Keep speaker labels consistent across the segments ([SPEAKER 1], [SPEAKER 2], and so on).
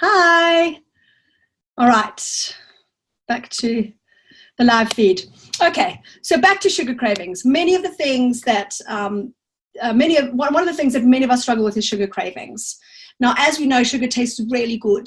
[SPEAKER 1] Hi. All right. Back to the live feed. Okay. So back to sugar cravings. Many of the things that one of the things that many of us struggle with is sugar cravings. Now, as we know, sugar tastes really good,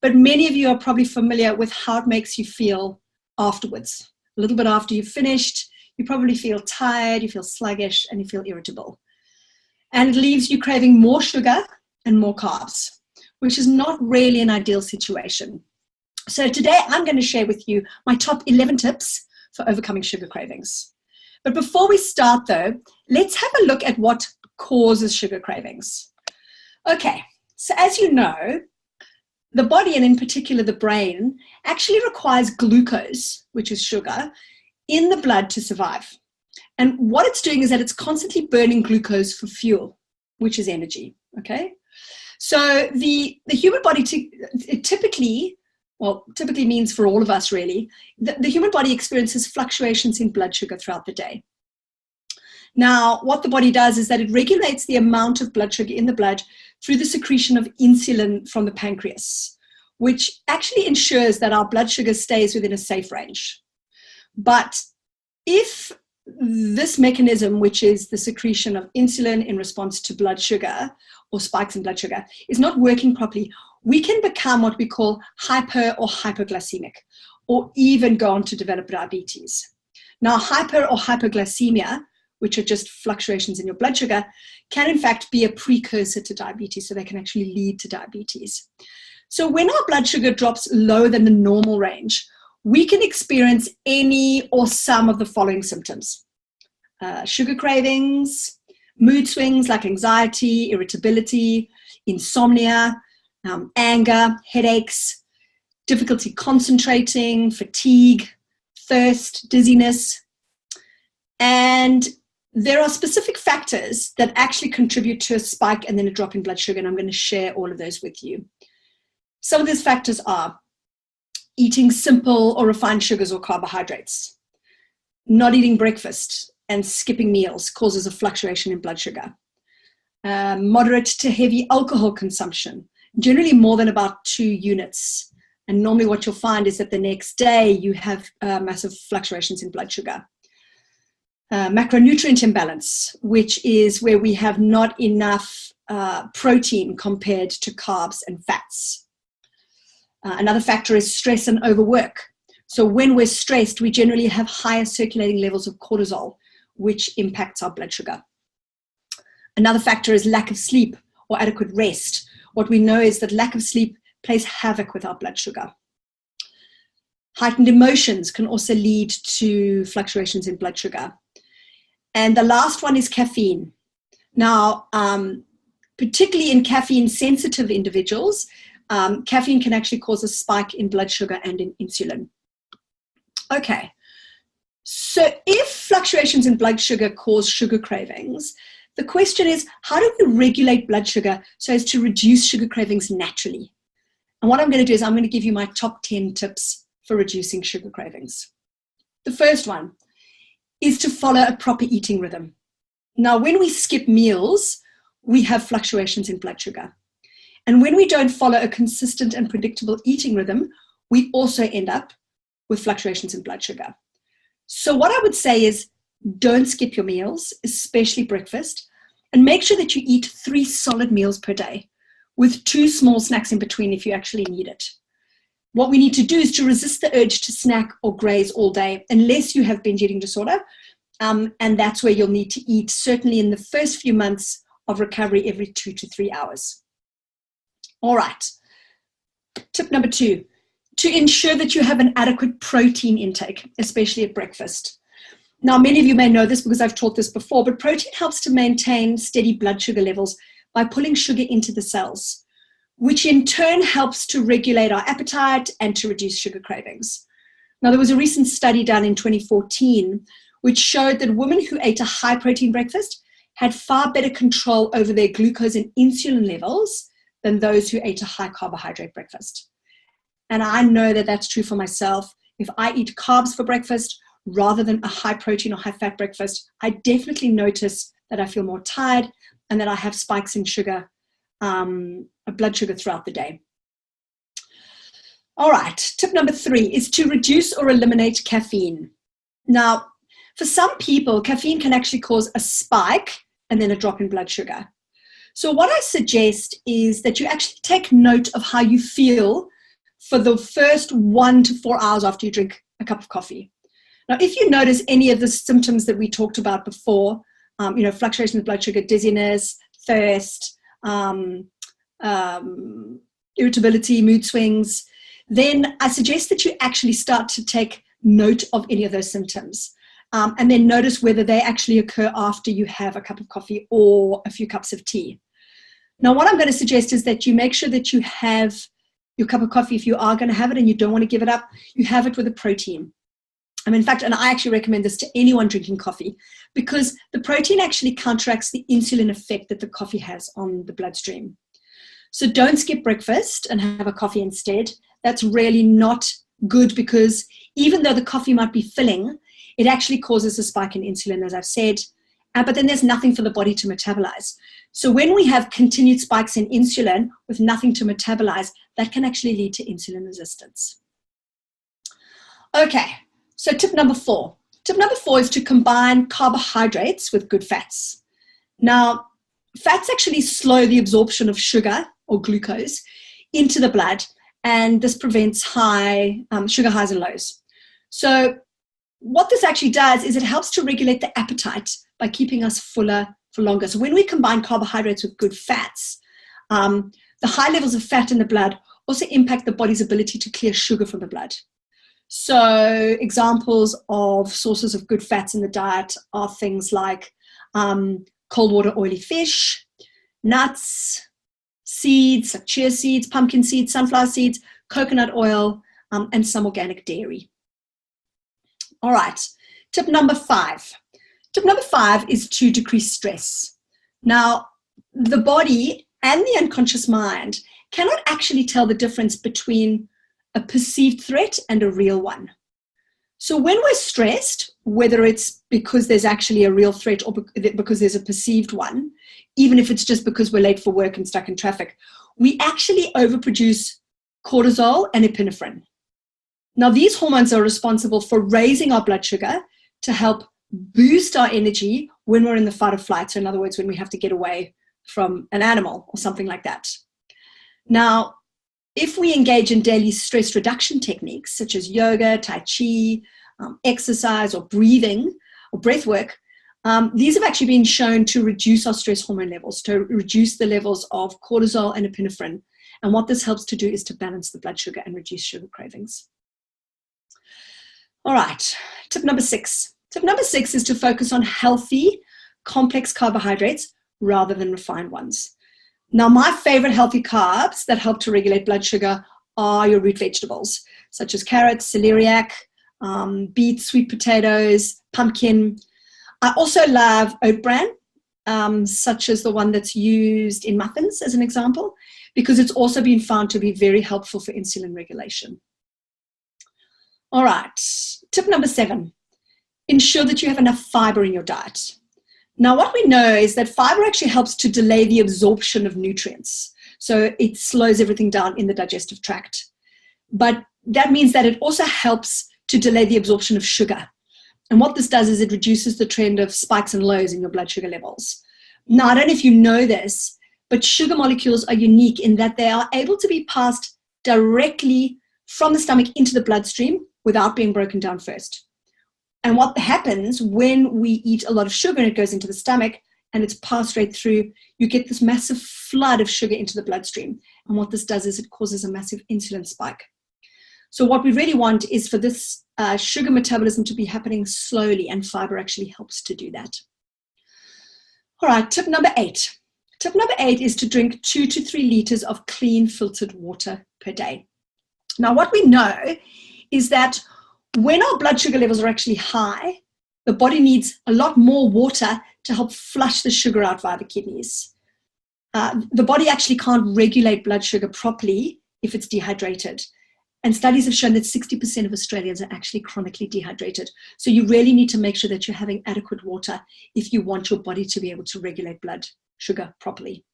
[SPEAKER 1] but many of you are probably familiar with how it makes you feel afterwards. A little bit after you've finished, you probably feel tired, you feel sluggish, and you feel irritable. And it leaves you craving more sugar and more carbs, which is not really an ideal situation. So today I'm going to share with you my top 11 tips for overcoming sugar cravings. But before we start though, let's have a look at what causes sugar cravings. Okay, so as you know, the body, and in particular the brain, actually requires glucose, which is sugar, in the blood to survive. And what it's doing is that it's constantly burning glucose for fuel, which is energy, okay? So the human body typically means for all of us really, the human body experiences fluctuations in blood sugar throughout the day. Now, what the body does is that it regulates the amount of blood sugar in the blood through the secretion of insulin from the pancreas, which actually ensures that our blood sugar stays within a safe range. But if this mechanism, which is the secretion of insulin in response to blood sugar or spikes in blood sugar, is not working properly, we can become what we call hyper or hypoglycemic, or even go on to develop diabetes. Now, hyper or hypoglycemia, which are just fluctuations in your blood sugar, can in fact be a precursor to diabetes, so they can actually lead to diabetes. So when our blood sugar drops lower than the normal range, we can experience any or some of the following symptoms: sugar cravings, mood swings like anxiety, irritability, insomnia, anger, headaches, difficulty concentrating, fatigue, thirst, dizziness. And there are specific factors that actually contribute to a spike and then a drop in blood sugar, and I'm going to share all of those with you. Some of these factors are eating simple or refined sugars or carbohydrates, not eating breakfast and skipping meals causes a fluctuation in blood sugar, moderate to heavy alcohol consumption, generally more than about 2 units. And normally what you'll find is that the next day you have massive fluctuations in blood sugar. Macronutrient imbalance, which is where we have not enough protein compared to carbs and fats. Another factor is stress and overwork. So when we're stressed, we generally have higher circulating levels of cortisol, which impacts our blood sugar. Another factor is lack of sleep or adequate rest. What we know is that lack of sleep plays havoc with our blood sugar. Heightened emotions can also lead to fluctuations in blood sugar. And the last one is caffeine. Now, particularly in caffeine-sensitive individuals, caffeine can actually cause a spike in blood sugar and in insulin. Okay, so if fluctuations in blood sugar cause sugar cravings, the question is, how do we regulate blood sugar so as to reduce sugar cravings naturally? And what I'm going to do is I'm going to give you my top 10 tips for reducing sugar cravings. The first one is to follow a proper eating rhythm. Now, when we skip meals, we have fluctuations in blood sugar. And when we don't follow a consistent and predictable eating rhythm, we also end up with fluctuations in blood sugar. So what I would say is, don't skip your meals, especially breakfast, and make sure that you eat 3 solid meals per day with 2 small snacks in between if you actually need it. What we need to do is to resist the urge to snack or graze all day, unless you have binge eating disorder. And that's where you'll need to eat, certainly in the first few months of recovery, every 2 to 3 hours. All right. Tip number 2, to ensure that you have an adequate protein intake, especially at breakfast. Now, many of you may know this because I've taught this before, but protein helps to maintain steady blood sugar levels by pulling sugar into the cells, which in turn helps to regulate our appetite and to reduce sugar cravings. Now, there was a recent study done in 2014 which showed that women who ate a high protein breakfast had far better control over their glucose and insulin levels than those who ate a high carbohydrate breakfast. And I know that that's true for myself. If I eat carbs for breakfast rather than a high protein or high fat breakfast, I definitely notice that I feel more tired and that I have spikes in sugar, blood sugar throughout the day. All right, tip number 3 is to reduce or eliminate caffeine. Now, for some people, caffeine can actually cause a spike and then a drop in blood sugar. So what I suggest is that you actually take note of how you feel for the first 1 to 4 hours after you drink a cup of coffee. Now, if you notice any of the symptoms that we talked about before, fluctuation of blood sugar, dizziness, thirst, irritability, mood swings, then I suggest that you actually start to take note of any of those symptoms. And then notice whether they actually occur after you have a cup of coffee or a few cups of tea. Now, what I'm going to suggest is that you make sure that you have your cup of coffee, if you are going to have it and you don't want to give it up, you have it with a protein. In fact, and I actually recommend this to anyone drinking coffee, because the protein actually counteracts the insulin effect that the coffee has on the bloodstream. So don't skip breakfast and have a coffee instead. That's really not good, because even though the coffee might be filling, it actually causes a spike in insulin, as I've said, but then there's nothing for the body to metabolize. So when we have continued spikes in insulin with nothing to metabolize, that can actually lead to insulin resistance. Okay, so tip number 4. Tip number 4 is to combine carbohydrates with good fats. Now, fats actually slow the absorption of sugar or glucose into the blood, and this prevents sugar highs and lows. So what this actually does is it helps to regulate the appetite by keeping us fuller for longer. So when we combine carbohydrates with good fats, the high levels of fat in the blood also impact the body's ability to clear sugar from the blood. So examples of sources of good fats in the diet are things like cold water oily fish, nuts, seeds, like chia seeds, pumpkin seeds, sunflower seeds, coconut oil, and some organic dairy. All right, tip number 5. Tip number 5 is to decrease stress. Now, the body and the unconscious mind cannot actually tell the difference between a perceived threat and a real one. So when we're stressed, whether it's because there's actually a real threat or because there's a perceived one, even if it's just because we're late for work and stuck in traffic, we actually overproduce cortisol and epinephrine. Now, these hormones are responsible for raising our blood sugar to help boost our energy when we're in the fight or flight. So in other words, when we have to get away from an animal or something like that. Now, if we engage in daily stress reduction techniques such as yoga, tai chi, exercise, or breathing or breath work, these have actually been shown to reduce our stress hormone levels, to reduce the levels of cortisol and epinephrine. And what this helps to do is to balance the blood sugar and reduce sugar cravings. All right, tip number 6. Tip number 6 is to focus on healthy, complex carbohydrates rather than refined ones. Now, my favorite healthy carbs that help to regulate blood sugar are your root vegetables, such as carrots, celeriac, beets, sweet potatoes, pumpkin. I also love oat bran, such as the one that's used in muffins, as an example, because it's also been found to be very helpful for insulin regulation. All right, tip number 7, ensure that you have enough fiber in your diet. Now, what we know is that fiber actually helps to delay the absorption of nutrients. So it slows everything down in the digestive tract. But that means that it also helps to delay the absorption of sugar. And what this does is it reduces the trend of spikes and lows in your blood sugar levels. Now, I don't know if you know this, but sugar molecules are unique in that they are able to be passed directly from the stomach into the bloodstream without being broken down first. And what happens when we eat a lot of sugar and it goes into the stomach and it's passed straight through, you get this massive flood of sugar into the bloodstream. And what this does is it causes a massive insulin spike. So what we really want is for this sugar metabolism to be happening slowly, and fiber actually helps to do that. All right, tip number 8. Tip number 8 is to drink 2 to 3 liters of clean filtered water per day. Now, what we know is that when our blood sugar levels are actually high, the body needs a lot more water to help flush the sugar out via the kidneys. The body actually can't regulate blood sugar properly if it's dehydrated. And studies have shown that 60% of Australians are actually chronically dehydrated. So you really need to make sure that you're having adequate water if you want your body to be able to regulate blood sugar properly.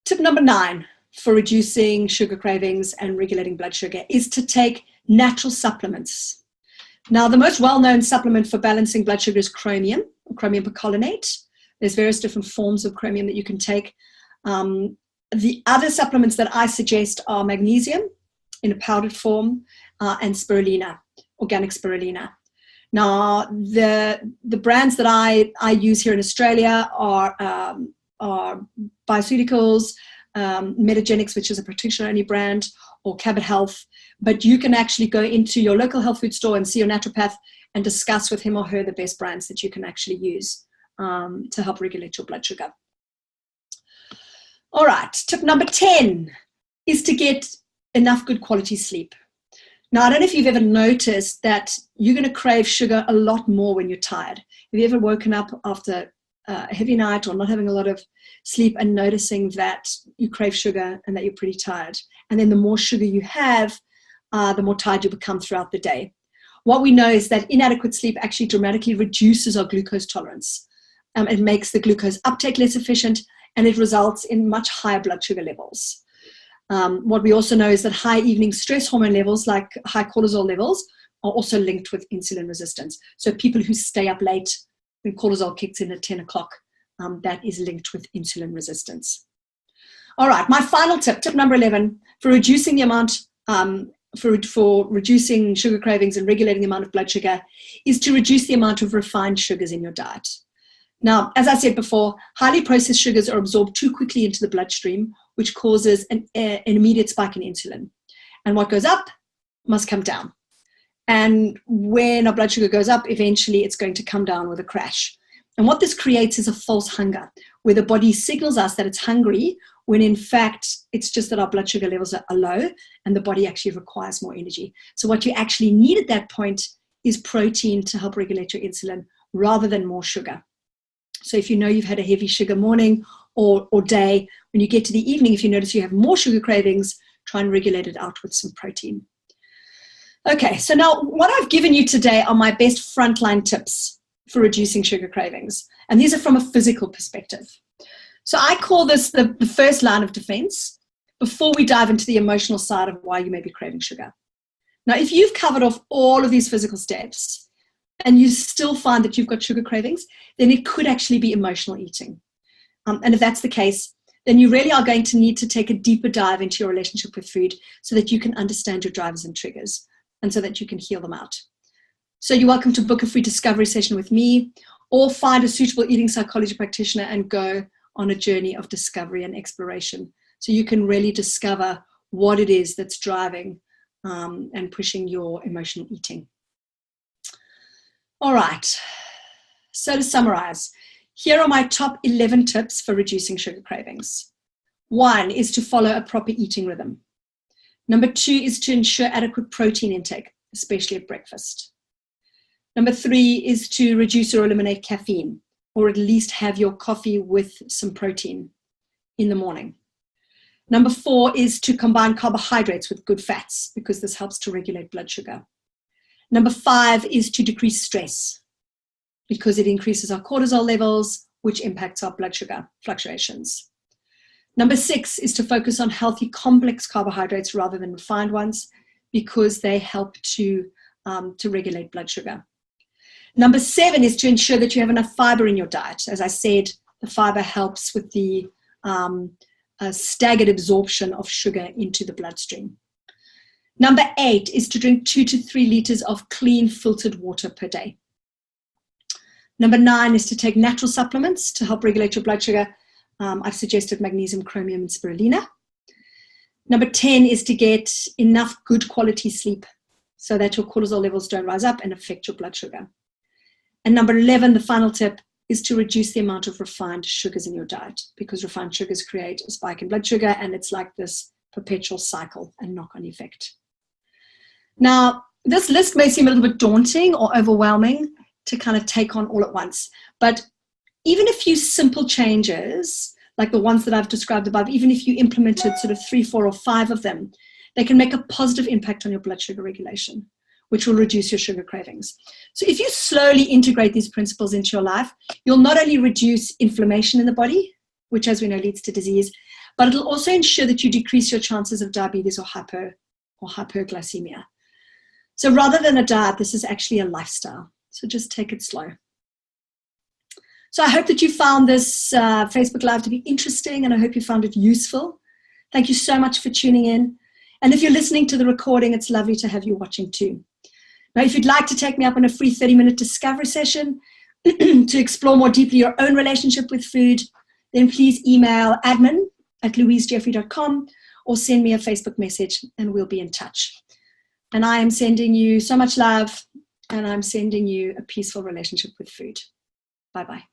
[SPEAKER 1] Tip number 9. for reducing sugar cravings and regulating blood sugar is to take natural supplements. Now, the most well-known supplement for balancing blood sugar is chromium, or chromium percolinate. There's various different forms of chromium that you can take. The other supplements that I suggest are magnesium in a powdered form and spirulina, organic spirulina. Now, the brands that I use here in Australia are Bioceuticals, Metagenics, which is a practitioner-only brand, or Cabot Health. But you can actually go into your local health food store and see your naturopath and discuss with him or her the best brands that you can actually use to help regulate your blood sugar. All right, tip number 10 is to get enough good quality sleep. Now, I don't know if you've ever noticed that you're going to crave sugar a lot more when you're tired. Have you ever woken up after a heavy night or not having a lot of sleep and noticing that you crave sugar and that you're pretty tired? And then the more sugar you have, the more tired you become throughout the day. What we know is that inadequate sleep actually dramatically reduces our glucose tolerance. It makes the glucose uptake less efficient, and it results in much higher blood sugar levels. What we also know is that high evening stress hormone levels, like high cortisol levels, are also linked with insulin resistance. So people who stay up late when cortisol kicks in at 10 o'clock, that is linked with insulin resistance. All right, my final tip, tip number 11, for reducing the amount, for reducing sugar cravings and regulating the amount of blood sugar, is to reduce the amount of refined sugars in your diet. Now, as I said before, highly processed sugars are absorbed too quickly into the bloodstream, which causes an immediate spike in insulin. And what goes up must come down. And when our blood sugar goes up, eventually it's going to come down with a crash. And what this creates is a false hunger, where the body signals us that it's hungry, when in fact it's just that our blood sugar levels are low and the body actually requires more energy. So what you actually need at that point is protein to help regulate your insulin rather than more sugar. So if you know you've had a heavy sugar morning or day, when you get to the evening, if you notice you have more sugar cravings, try and regulate it out with some protein. Okay, so now what I've given you today are my best frontline tips for reducing sugar cravings. And these are from a physical perspective. So I call this the first line of defense before we dive into the emotional side of why you may be craving sugar. Now, if you've covered off all of these physical steps, and you still find that you've got sugar cravings, then it could actually be emotional eating. And if that's the case, then you really are going to need to take a deeper dive into your relationship with food so that you can understand your drivers and triggers and so that you can heal them out. So you're welcome to book a free discovery session with me or find a suitable eating psychology practitioner and go on a journey of discovery and exploration so you can really discover what it is that's driving and pushing your emotional eating. All right, so to summarize, here are my top 11 tips for reducing sugar cravings. 1 is to follow a proper eating rhythm. Number 2 is to ensure adequate protein intake, especially at breakfast. Number 3 is to reduce or eliminate caffeine, or at least have your coffee with some protein in the morning. Number 4 is to combine carbohydrates with good fats, because this helps to regulate blood sugar. Number 5 is to decrease stress because it increases our cortisol levels, which impacts our blood sugar fluctuations. Number 6 is to focus on healthy complex carbohydrates rather than refined ones because they help to regulate blood sugar. Number 7 is to ensure that you have enough fiber in your diet. As I said, the fiber helps with the staggered absorption of sugar into the bloodstream. Number 8 is to drink 2 to 3 liters of clean filtered water per day. Number 9 is to take natural supplements to help regulate your blood sugar. I've suggested magnesium, chromium, and spirulina. Number 10 is to get enough good quality sleep so that your cortisol levels don't rise up and affect your blood sugar. And number 11, the final tip, is to reduce the amount of refined sugars in your diet because refined sugars create a spike in blood sugar and it's like this perpetual cycle and knock-on effect. Now, this list may seem a little bit daunting or overwhelming to kind of take on all at once, but even a few simple changes, like the ones that I've described above, even if you implemented sort of 3, 4, or 5 of them, they can make a positive impact on your blood sugar regulation, which will reduce your sugar cravings. So if you slowly integrate these principles into your life, you'll not only reduce inflammation in the body, which as we know leads to disease, but it'll also ensure that you decrease your chances of diabetes or hypoglycemia. So rather than a diet, this is actually a lifestyle. So just take it slow. So I hope that you found this Facebook Live to be interesting, and I hope you found it useful. Thank you so much for tuning in. And if you're listening to the recording, it's lovely to have you watching too. Now, if you'd like to take me up on a free 30-minute discovery session to explore more deeply your own relationship with food, then please email admin@louisejeffrey.com or send me a Facebook message and we'll be in touch. And I am sending you so much love, and I'm sending you a peaceful relationship with food. Bye-bye.